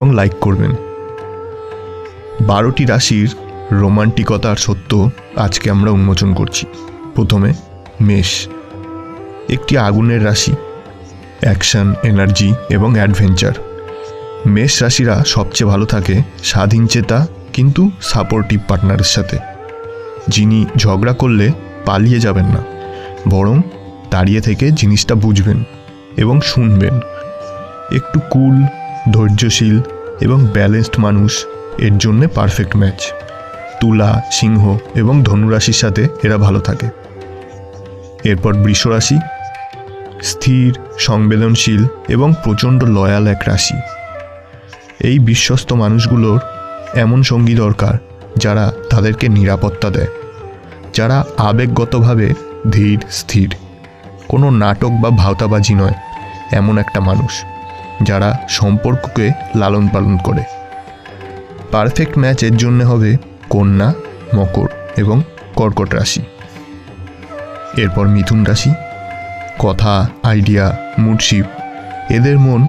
এবং লাইক করবেন। 12টি রাশির রোমান্টিকতার সত্য আজকে আমরা উন্মোচন করছি। প্রথমে মেষ, একটি আগুনের রাশি, অ্যাকশন, এনার্জি এবং অ্যাডভেঞ্চার। মেষ রাশিরা সবচেয়ে ভালো থাকে স্বাধীনচেতা কিন্তু সাপোর্টিভ পার্টনারের সাথে, যিনি ঝগড়া করলে পালিয়ে যাবেন না, বরং দাঁড়িয়ে থেকে জিনিসটা বুঝবেন এবং শুনবেন। একটু কুল, ধৈর্যশীল এবং ব্যালেন্সড মানুষ এর জন্যে পারফেক্ট ম্যাচ। তুলা, সিংহ এবং ধনুরাশির সাথে এরা ভালো থাকে। এরপর বৃষ রাশি, স্থির, সংবেদনশীল এবং প্রচণ্ড লয়াল এক রাশি। এই বিশ্বস্ত মানুষগুলোর এমন সঙ্গী দরকার যারা তাদেরকে নিরাপত্তা দেয়, যারা আবেগগতভাবে ধীর স্থির, কোনো নাটক বা ভাওতাবাজি নয়, এমন একটা মানুষ যারা সম্পর্ককে লালন পালন করে। পারফেক্ট ম্যাচ এর জন্য হবে কন্যা, মকর এবং কর্কট রাশি। এরপর মিথুন রাশি, কথা, আইডিয়া, মুডশিপ, এদের মন